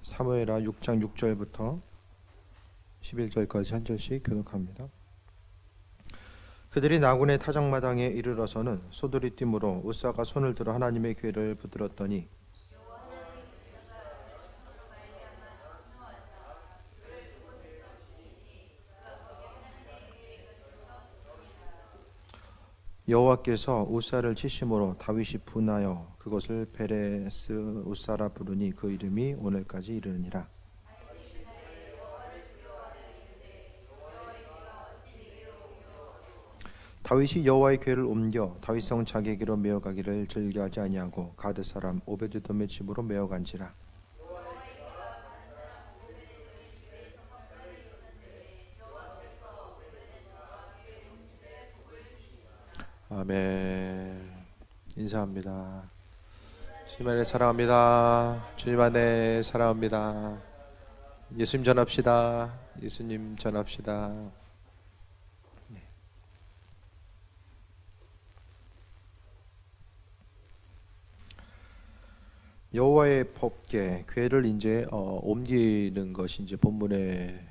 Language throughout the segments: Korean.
사무엘하 6장 6절부터 11절까지 한 절씩 교독합니다. 그들이 나군의 타작마당에 이르러서는 소들이 뛰므로 우사가 손을 들어 하나님의 궤를 붙들었더니 여호와께서 우사를 치심으로 다윗이 분하여 그것을 베레스 우사라 부르니 그 이름이 오늘까지 이르느니라. 다윗이 여호와의 궤를 옮겨 다윗성 자기에게로 메어가기를 즐겨하지 아니하고 가드 사람 오베드돔의 집으로 메어간지라. 아멘. 인사합니다. 주님 안에 사랑합니다. 주님 안에 사랑합니다. 예수님 전합시다. 예수님 전합시다. 여호와의 법궤 궤를 이제 옮기는 것이 이제 본문에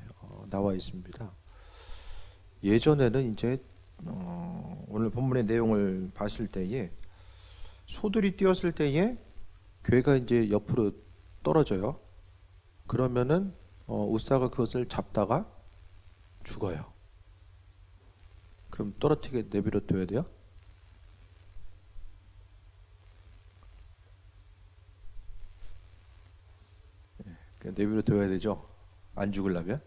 나와 있습니다. 예전에는 이제 오늘 본문의 내용을 봤을 때에 소들이 뛰었을 때에 궤가 이제 옆으로 떨어져요. 그러면은 우사가 그것을 잡다가 죽어요. 그럼 떨어뜨리게 내버려 둬야 돼요? 그냥 내버려 둬야 되죠. 안 죽으려면.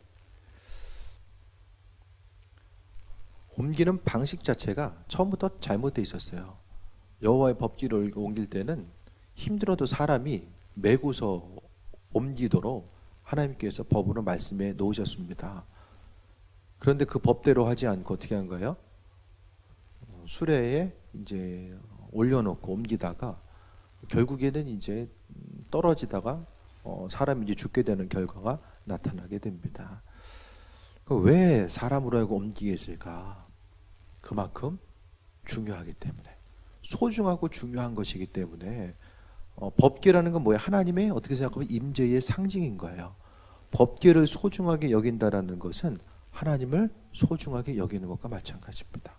옮기는 방식 자체가 처음부터 잘못되어 있었어요. 여호와의 법궤를 옮길 때는 힘들어도 사람이 메고서 옮기도록 하나님께서 법으로 말씀해 놓으셨습니다. 그런데 그 법대로 하지 않고 어떻게 한 거예요? 수레에 이제 올려놓고 옮기다가 결국에는 이제 떨어지다가 사람이 이제 죽게 되는 결과가 나타나게 됩니다. 왜 사람으로 하여금 옮기게 했을까? 그만큼 중요하기 때문에, 소중하고 중요한 것이기 때문에. 법궤라는 건 뭐예요? 하나님의 어떻게 생각하면 임재의 상징인 거예요. 법궤를 소중하게 여긴다라는 것은 하나님을 소중하게 여기는 것과 마찬가지입니다.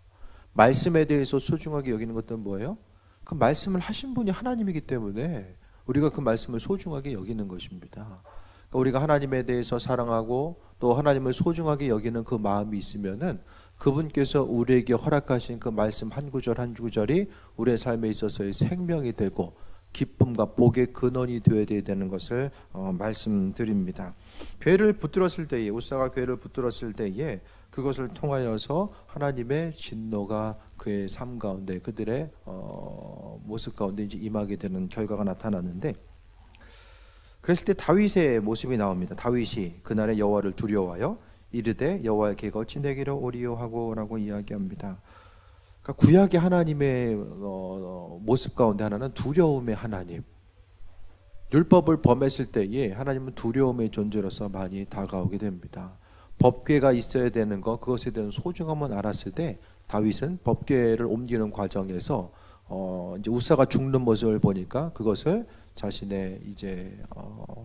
말씀에 대해서 소중하게 여기는 것은 뭐예요? 그 말씀을 하신 분이 하나님이기 때문에 우리가 그 말씀을 소중하게 여기는 것입니다. 그러니까 우리가 하나님에 대해서 사랑하고 또 하나님을 소중하게 여기는 그 마음이 있으면은 그분께서 우리에게 허락하신 그 말씀 한 구절 한 구절이 우리의 삶에 있어서의 생명이 되고 기쁨과 복의 근원이 되어야 되는 것을 말씀드립니다. 궤를 붙들었을 때에, 우사가 궤를 붙들었을 때에 그것을 통하여서 하나님의 진노가 그의 삶 가운데, 그들의 모습 가운데 이제 임하게 되는 결과가 나타났는데, 그랬을 때 다윗의 모습이 나옵니다. 다윗이 그날의 여호와를 두려워하여 이르되 여호와의 궤가 어찌 내게로 오리요 하고라고 이야기합니다. 그러니까 구약의 하나님의 모습 가운데 하나는 두려움의 하나님. 율법을 범했을 때에 하나님은 두려움의 존재로서 많이 다가오게 됩니다. 법궤가 있어야 되는 것, 그것에 대한 소중함을 알았을 때 다윗은 법궤를 옮기는 과정에서 이제 우사가 죽는 모습을 보니까 그것을 자신의 이제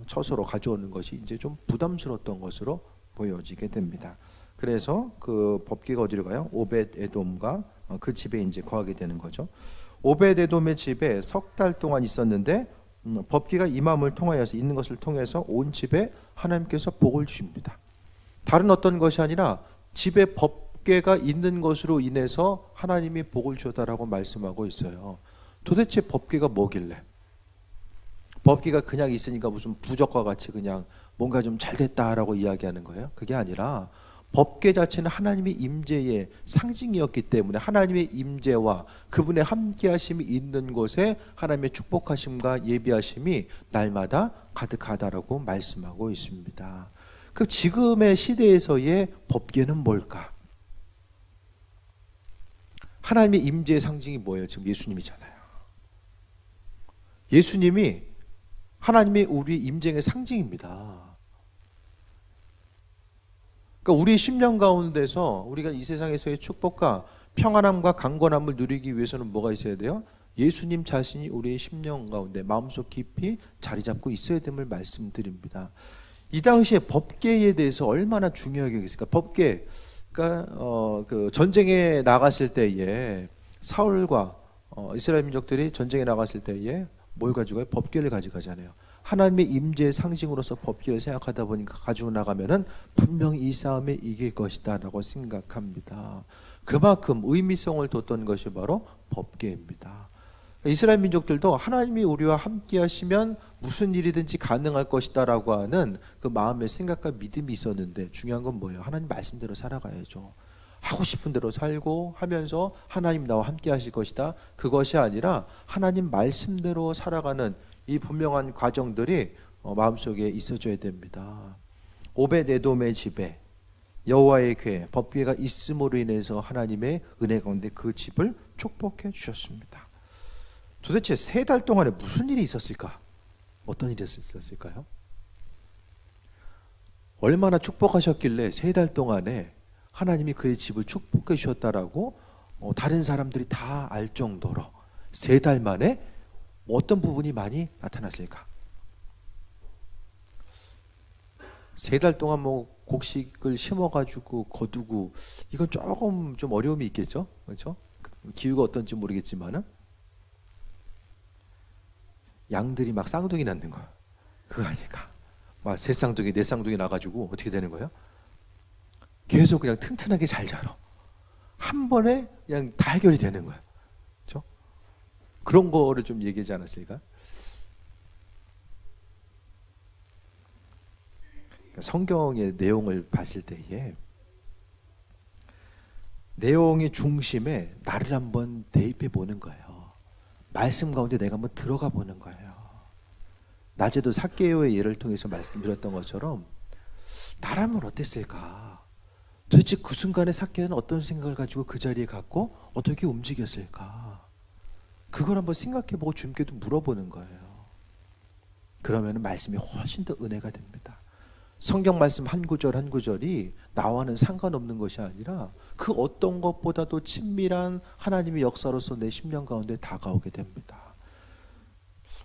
처소로 가져오는 것이 이제 좀 부담스러웠던 것으로 보여지게 됩니다. 그래서 그 법궤가 어디로 가요? 오벳에돔과 그 집에 이제 거하게 되는 거죠. 오벳에돔의 집에 석 달 동안 있었는데 법궤가 임함을 통하여서, 있는 것을 통해서 온 집에 하나님께서 복을 주십니다. 다른 어떤 것이 아니라 집에 법궤가 있는 것으로 인해서 하나님이 복을 주었다라고 말씀하고 있어요. 도대체 법궤가 뭐길래? 법궤가 그냥 있으니까 무슨 부적과 같이 그냥 뭔가 좀 잘 됐다라고 이야기하는 거예요? 그게 아니라 법궤 자체는 하나님의 임재의 상징이었기 때문에 하나님의 임재와 그분의 함께하심이 있는 곳에 하나님의 축복하심과 예비하심이 날마다 가득하다라고 말씀하고 있습니다. 그 지금의 시대에서의 법궤는 뭘까? 하나님의 임재의 상징이 뭐예요? 지금 예수님이잖아요. 예수님이 하나님의 우리 임재의 상징입니다. 그러니까 우리 심령 가운데서 우리가 이 세상에서의 축복과 평안함과 강건함을 누리기 위해서는 뭐가 있어야 돼요? 예수님 자신이 우리의 심령 가운데 마음속 깊이 자리 잡고 있어야 됨을 말씀드립니다. 이 당시에 법궤에 대해서 얼마나 중요하게 여겼을까? 법궤, 그러니까 그 전쟁에 나갔을 때에 사울과 이스라엘 민족들이 전쟁에 나갔을 때에 뭘 가지고요? 법궤를 가져가잖아요. 하나님의 임재의 상징으로서 법궤를 생각하다 보니까 가지고 나가면은 분명히 이 싸움에 이길 것이다라고 생각합니다. 그만큼 의미성을 뒀던 것이 바로 법궤입니다. 이스라엘 민족들도 하나님이 우리와 함께 하시면 무슨 일이든지 가능할 것이다라고 하는 그 마음의 생각과 믿음이 있었는데, 중요한 건 뭐예요? 하나님 말씀대로 살아가야죠. 하고 싶은 대로 살고 하면서 하나님 나와 함께 하실 것이다, 그것이 아니라 하나님 말씀대로 살아가는 이 분명한 과정들이 마음속에 있어줘야 됩니다. 오벳에돔의 집에 여호와의 궤, 법궤가 있음으로 인해서 하나님의 은혜 가운데 그 집을 축복해 주셨습니다. 도대체 3달 동안에 무슨 일이 있었을까? 어떤 일이 있었을까요? 얼마나 축복하셨길래 3달 동안에 하나님이 그의 집을 축복해 주셨다라고 다른 사람들이 다 알 정도로 3달 만에 어떤 부분이 많이 나타났을까? 3달 동안 뭐 곡식을 심어가지고 거두고, 이건 조금 좀 어려움이 있겠죠, 그렇죠? 기후가 어떤지 모르겠지만은 양들이 막 쌍둥이 낳는 거야. 그거 아닐까? 막 3쌍둥이, 4쌍둥이 나가지고 어떻게 되는 거예요? 계속 그냥 튼튼하게 잘 자라. 한 번에 그냥 다 해결이 되는 거야. 그렇죠? 그런 거를 좀 얘기하지 않았을까? 성경의 내용을 봤을 때에 내용의 중심에 나를 한번 대입해 보는 거예요. 말씀 가운데 내가 한번 들어가 보는 거예요. 낮에도 삭개오의 예를 통해서 말씀드렸던 것처럼 나라면 어땠을까? 도대체 그 순간에 삭개오는 어떤 생각을 가지고 그 자리에 갔고 어떻게 움직였을까? 그걸 한번 생각해보고 주님께도 물어보는 거예요. 그러면 말씀이 훨씬 더 은혜가 됩니다. 성경 말씀 한 구절 한 구절이 나와는 상관없는 것이 아니라 그 어떤 것보다도 친밀한 하나님의 역사로서 내 심령 가운데 다가오게 됩니다.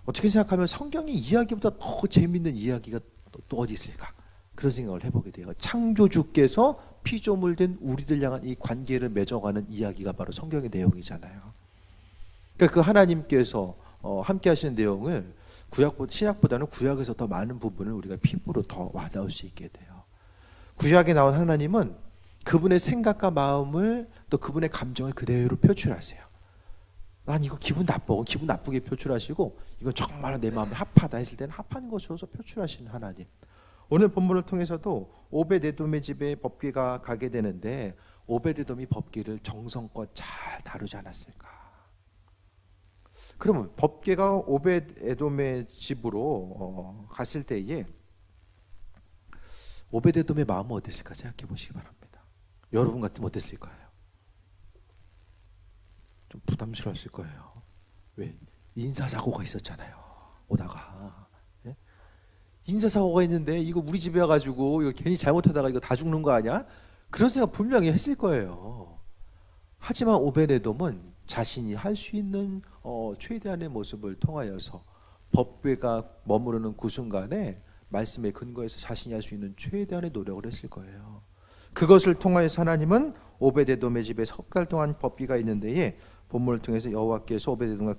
어떻게 생각하면 성경의 이야기보다 더 재밌는 이야기가 또 어디 있을까? 그런 생각을 해보게 돼요. 창조주께서 피조물 된 우리들 향한 이 관계를 맺어가는 이야기가 바로 성경의 내용이잖아요. 그러니까 그 하나님께서 함께 하시는 내용을 신약보다는 구약에서 더 많은 부분을 우리가 피부로 더 와닿을 수 있게 돼요. 구약에 나온 하나님은 그분의 생각과 마음을, 또 그분의 감정을 그대로 표출하세요. 난 이거 기분 나쁘게 표출하시고, 이건 정말 내 마음에 합하다 했을 때는 합한 것으로서 표출하시는 하나님. 오늘 본문을 통해서도 오벳에돔의 집에 법궤가 가게 되는데, 오벳에돔이 법궤를 정성껏 잘 다루지 않았을까? 그러면 법궤가 오벳에돔의 집으로 갔을 때에 오벳에돔의 마음은 어땠을까 생각해 보시기 바랍니다. 여러분 같으면 어땠을까요? 좀 부담스러웠을 거예요. 왜? 인사사고가 있었잖아요. 오다가. 예? 인사사고가 있는데 이거 우리 집에 와가지고 이거 괜히 잘못하다가 이거 다 죽는 거 아니야? 그런 생각 분명히 했을 거예요. 하지만 오벳에돔은 자신이 할 수 있는 최대한의 모습을 통하여서 법궤가 머무르는 그 순간에 말씀의 근거에서 자신이 할 수 있는 최대한의 노력을 했을 거예요. 그것을 통하여서 하나님은 오벳에돔의 집에 3달 동안 법궤가 있는데에 본문을 통해서 여호와께서 오벳에돔과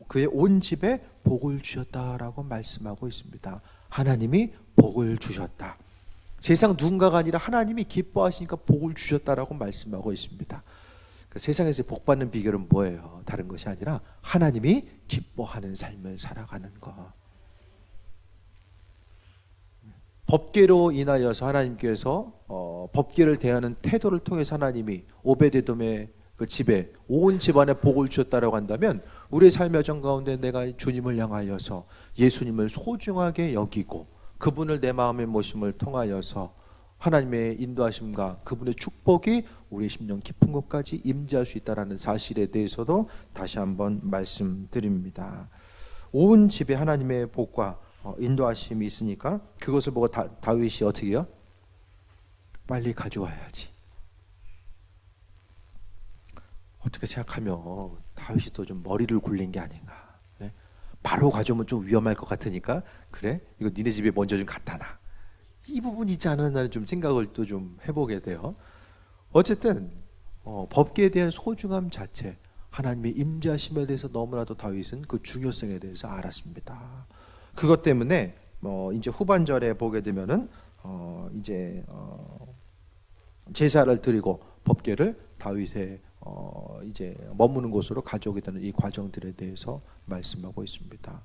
그의 온 집에 복을 주셨다라고 말씀하고 있습니다. 하나님이 복을 주셨다. 세상 누군가가 아니라 하나님이 기뻐하시니까 복을 주셨다라고 말씀하고 있습니다. 그 세상에서 복 받는 비결은 뭐예요? 다른 것이 아니라 하나님이 기뻐하는 삶을 살아가는 것. 법궤로 인하여서 하나님께서 법궤를 대하는 태도를 통해서 하나님이 오벳에돔의 그 집에 온 집안에 복을 주셨다라고 한다면, 우리의 삶의 여정 가운데 내가 주님을 향하여서 예수님을 소중하게 여기고 그분을 내 마음에 모심을 통하여서 하나님의 인도하심과 그분의 축복이 우리의 심령 깊은 곳까지 임재할 수 있다는 사실에 대해서도 다시 한번 말씀드립니다. 온 집에 하나님의 복과 인도하심이 있으니까 그것을 보고 다윗이 어떻게 해요? 빨리 가져와야지. 어떻게 생각하면 다윗이 또 좀 머리를 굴린 게 아닌가. 예? 바로 가져오면 좀 위험할 것 같으니까 그래 이거 니네 집에 먼저 좀 갖다 놔. 이 부분이 있지 않았나 좀 생각을 또 좀 해보게 돼요. 어쨌든 법계에 대한 소중함 자체, 하나님의 임자심에 대해서 너무나도 다윗은 그 중요성에 대해서 알았습니다. 그것 때문에 이제 후반절에 보게 되면은 이제 제사를 드리고 법궤를 다윗의 이제 머무는 곳으로 가져오게 되는 이 과정들에 대해서 말씀하고 있습니다.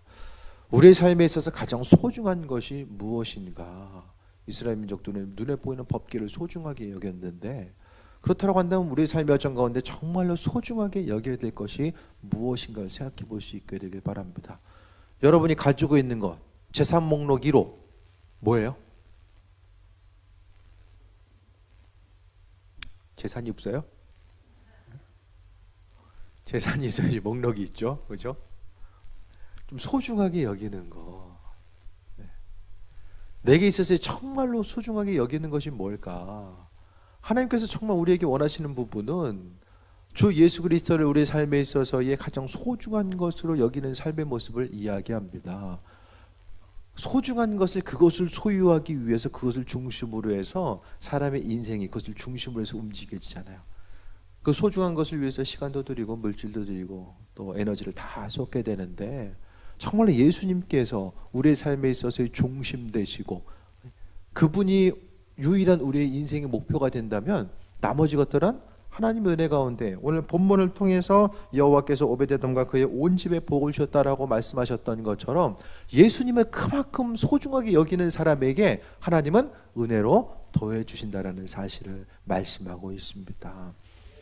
우리의 삶에 있어서 가장 소중한 것이 무엇인가? 이스라엘 민족들은 눈에 보이는 법궤를 소중하게 여겼는데, 그렇다고 한다면 우리의 삶의 여정 가운데 정말로 소중하게 여겨야 될 것이 무엇인가를 생각해 볼 수 있게 되길 바랍니다. 여러분이 가지고 있는 것, 재산 목록 1호 뭐예요? 재산이 없어요? 재산이 있어야지 목록이 있죠, 그죠? 좀 소중하게 여기는 거. 네. 내게 있어서 정말로 소중하게 여기는 것이 뭘까? 하나님께서 정말 우리에게 원하시는 부분은 주 예수 그리스도를 우리의 삶에 있어서의 가장 소중한 것으로 여기는 삶의 모습을 이야기합니다. 소중한 것을, 그것을 소유하기 위해서 그것을 중심으로 해서 사람의 인생이 그것을 중심으로 해서 움직여지잖아요. 그 소중한 것을 위해서 시간도 들이고 물질도 들이고 또 에너지를 다 쏟게 되는데, 정말로 예수님께서 우리의 삶에 있어서의 중심 되시고 그분이 유일한 우리의 인생의 목표가 된다면 나머지 것들은 하나님의 은혜 가운데, 오늘 본문을 통해서 여호와께서 오베데돔과 그의 온 집에 복을 주셨다라고 말씀하셨던 것처럼 예수님을 그만큼 소중하게 여기는 사람에게 하나님은 은혜로 더해 주신다라는 사실을 말씀하고 있습니다.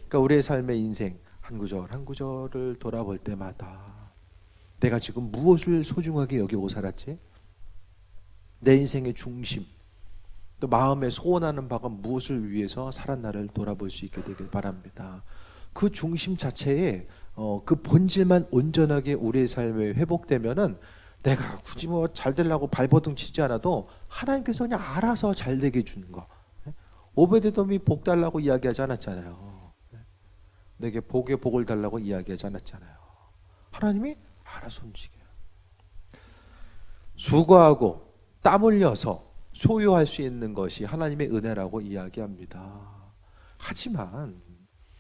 그러니까 우리의 삶의 인생 한 구절 한 구절을 돌아볼 때마다 내가 지금 무엇을 소중하게 여기고 살았지? 내 인생의 중심, 또 마음에 소원하는 바가 무엇을 위해서 살았나를 돌아볼 수 있게 되길 바랍니다. 그 중심 자체에 그 본질만 온전하게 우리의 삶에 회복되면은 내가 굳이 뭐 잘 되려고 발버둥 치지 않아도 하나님께서 그냥 알아서 잘 되게 해주는 거. 오베데돔이 복 달라고 이야기하지 않았잖아요. 내게 복에 복을 달라고 이야기하지 않았잖아요. 하나님이 알아서 움직여요. 수고하고 땀 흘려서 소유할 수 있는 것이 하나님의 은혜라고 이야기합니다. 하지만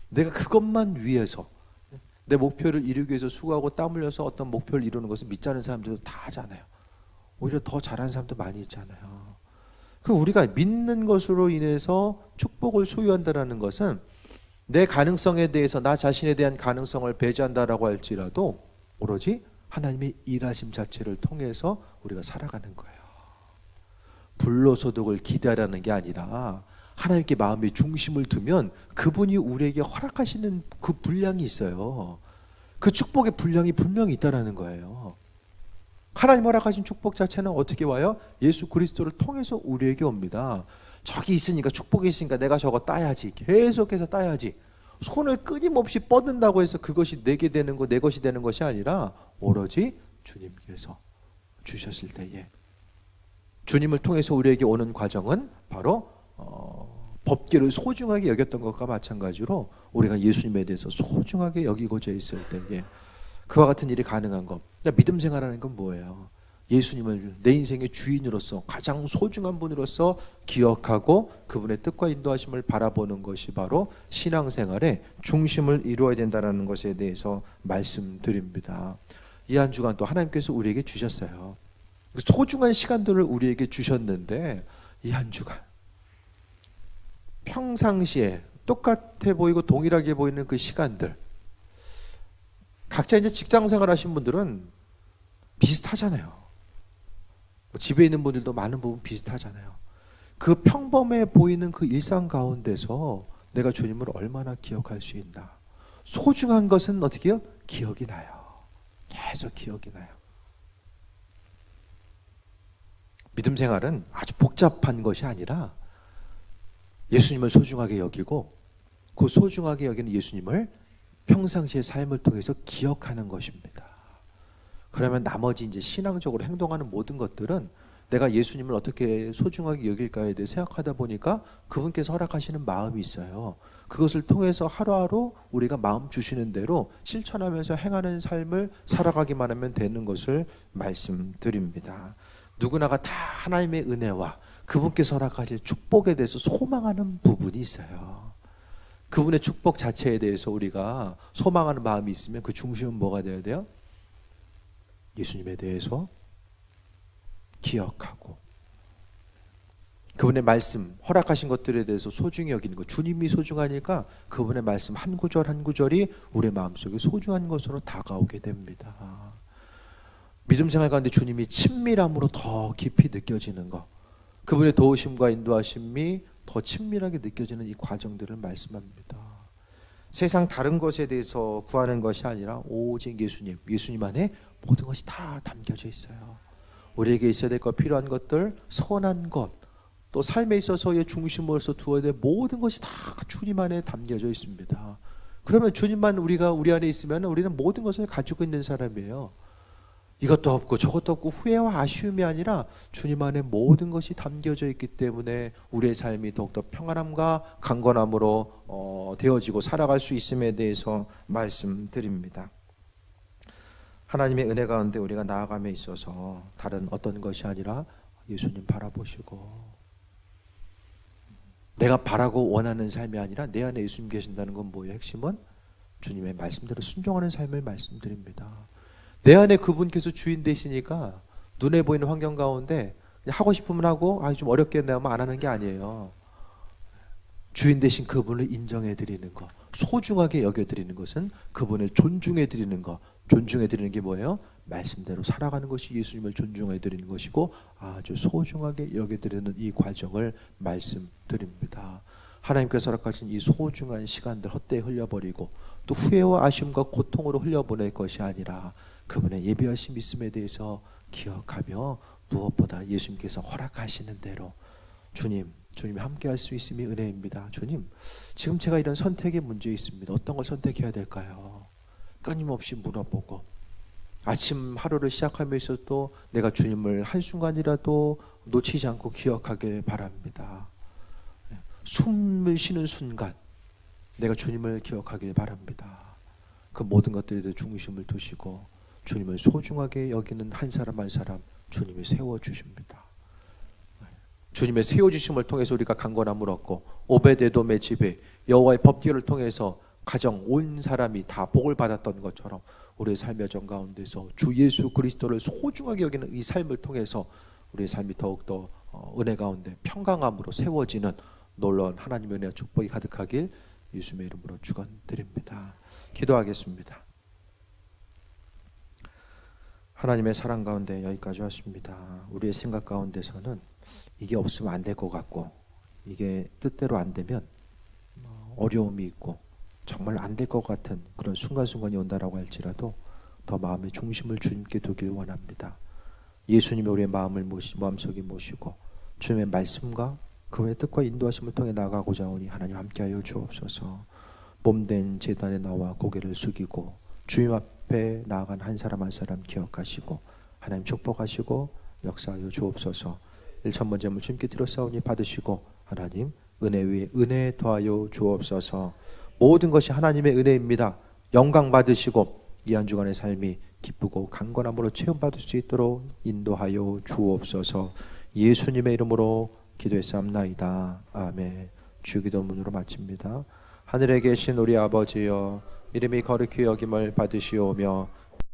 내가 그것만 위해서 내 목표를 이루기 위해서 수고하고 땀 흘려서 어떤 목표를 이루는 것을 믿지 않는 사람들도 다 하잖아요. 오히려 더 잘하는 사람도 많이 있잖아요. 그 우리가 믿는 것으로 인해서 축복을 소유한다는 것은 내 가능성에 대해서, 나 자신에 대한 가능성을 배제한다라고 할지라도 오로지 하나님의 일하심 자체를 통해서 우리가 살아가는 거예요. 불로소득을 기대하라는 게 아니라 하나님께 마음의 중심을 두면 그분이 우리에게 허락하시는 그 분량이 있어요. 그 축복의 분량이 분명히 있다라는 거예요. 하나님 허락하신 축복 자체는 어떻게 와요? 예수 그리스도를 통해서 우리에게 옵니다. 저기 있으니까, 축복이 있으니까 내가 저거 따야지, 계속해서 따야지, 손을 끊임없이 뻗는다고 해서 그것이 내게 되는 거, 내 것이 되는 것이 아니라 오로지 주님께서 주셨을 때에, 주님을 통해서 우리에게 오는 과정은 바로 법궤를 소중하게 여겼던 것과 마찬가지로 우리가 예수님에 대해서 소중하게 여기고자 있을 때에 그와 같은 일이 가능한 것. 믿음 생활하는 건 뭐예요? 예수님을 내 인생의 주인으로서, 가장 소중한 분으로서 기억하고 그분의 뜻과 인도하심을 바라보는 것이 바로 신앙생활의 중심을 이루어야 된다는 것에 대해서 말씀드립니다. 이 한 주간 또 하나님께서 우리에게 주셨어요. 소중한 시간들을 우리에게 주셨는데, 이 한 주간 평상시에 똑같아 보이고 동일하게 보이는 그 시간들, 각자 이제 직장 생활 하신 분들은 비슷하잖아요. 집에 있는 분들도 많은 부분 비슷하잖아요. 그 평범해 보이는 그 일상 가운데서 내가 주님을 얼마나 기억할 수 있나. 소중한 것은 어떻게 해요? 기억이 나요. 계속 기억이 나요. 믿음 생활은 아주 복잡한 것이 아니라 예수님을 소중하게 여기고 그 소중하게 여기는 예수님을 평상시의 삶을 통해서 기억하는 것입니다. 그러면 나머지 이제 신앙적으로 행동하는 모든 것들은 내가 예수님을 어떻게 소중하게 여길까에 대해 생각하다 보니까 그분께서 허락하시는 마음이 있어요. 그것을 통해서 하루하루 우리가 마음 주시는 대로 실천하면서 행하는 삶을 살아가기만 하면 되는 것을 말씀드립니다. 누구나가 다 하나님의 은혜와 그분께서 허락하실 축복에 대해서 소망하는 부분이 있어요. 그분의 축복 자체에 대해서 우리가 소망하는 마음이 있으면 그 중심은 뭐가 되어야 돼요? 예수님에 대해서 기억하고 그분의 말씀, 허락하신 것들에 대해서 소중히 여기는 것. 주님이 소중하니까 그분의 말씀 한 구절 한 구절이 우리의 마음속에 소중한 것으로 다가오게 됩니다. 믿음 생활 가운데 주님이 친밀함으로 더 깊이 느껴지는 것, 그분의 도우심과 인도하심이 더 친밀하게 느껴지는 이 과정들을 말씀합니다. 세상 다른 것에 대해서 구하는 것이 아니라 오직 예수님 안에 모든 것이 다 담겨져 있어요. 우리에게 있어야 될 것, 필요한 것들, 선한 것, 또 삶에 있어서의 중심으로서 두어야 될 모든 것이 다 주님 안에 담겨져 있습니다. 그러면 주님만 우리 안에 있으면 우리는 모든 것을 가지고 있는 사람이에요. 이것도 없고 저것도 없고 후회와 아쉬움이 아니라 주님 안에 모든 것이 담겨져 있기 때문에 우리의 삶이 더욱더 평안함과 강건함으로 되어지고 살아갈 수 있음에 대해서 말씀드립니다. 하나님의 은혜 가운데 우리가 나아감에 있어서 다른 어떤 것이 아니라 예수님 바라보시고, 내가 바라고 원하는 삶이 아니라 내 안에 예수님 계신다는 건 뭐예요? 핵심은 주님의 말씀대로 순종하는 삶을 말씀드립니다. 내 안에 그분께서 주인 되시니까 눈에 보이는 환경 가운데 그냥 하고 싶으면 하고 좀 어렵겠네 하면 안 하는 게 아니에요. 주인 되신 그분을 인정해 드리는 것, 소중하게 여겨 드리는 것은 그분을 존중해 드리는 것. 존중해 드리는 게 뭐예요? 말씀대로 살아가는 것이 예수님을 존중해 드리는 것이고 아주 소중하게 여겨 드리는 이 과정을 말씀드립니다. 하나님께서 허락하신 이 소중한 시간들 헛되이 흘려버리고 또 후회와 아쉬움과 고통으로 흘려보낼 것이 아니라 그분의 예비하신 믿음에 대해서 기억하며 무엇보다 예수님께서 허락하시는 대로 주님이 함께 할 수 있음이 은혜입니다. 주님, 지금 제가 이런 선택의 문제 있습니다. 어떤 걸 선택해야 될까요? 끊임없이 물어보고 아침 하루를 시작하면서도 내가 주님을 한순간이라도 놓치지 않고 기억하길 바랍니다. 숨을 쉬는 순간 내가 주님을 기억하길 바랍니다. 그 모든 것들에 대해 중심을 두시고 주님을 소중하게 여기는 한 사람 한 사람 주님이 세워주십니다. 주님의 세워주심을 통해서 우리가 강건함을 얻고 오베데돔의 집에 여호와의 법궤를 통해서 가정 온 사람이 다 복을 받았던 것처럼 우리의 삶의 정 가운데서 주 예수 그리스도를 소중하게 여기는 이 삶을 통해서 우리의 삶이 더욱더 은혜 가운데 평강함으로 세워지는 놀라운 하나님의 은혜와 축복이 가득하길 예수님의 이름으로 축원드립니다. 기도하겠습니다. 하나님의 사랑 가운데 여기까지 왔습니다. 우리의 생각 가운데서는 이게 없으면 안 될 것 같고 이게 뜻대로 안 되면 어려움이 있고 정말 안 될 것 같은 그런 순간순간이 온다라고 할지라도 더 마음의 중심을 주님께 두길 원합니다. 예수님이 우리의 마음속에 모시고 주님의 말씀과 그분의 뜻과 인도하심을 통해 나아가고자 하오니 하나님 함께하여 주옵소서. 몸된 제단에 나와 고개를 숙이고 주님 앞에 나아간 한 사람 한 사람 기억하시고 하나님 축복하시고 역사하여 주옵소서. 1,000번 제물 주님께 드렸사오니 받으시고 하나님 은혜 위에 은혜 더하여 주옵소서. 모든 것이 하나님의 은혜입니다. 영광 받으시고 이 한 주간의 삶이 기쁘고 강건함으로 체험받을 수 있도록 인도하여 주옵소서. 예수님의 이름으로 기도했사옵나이다. 아멘. 주기도문으로 마칩니다. 하늘에 계신 우리 아버지여, 이름이 거룩히 여김을 받으시오며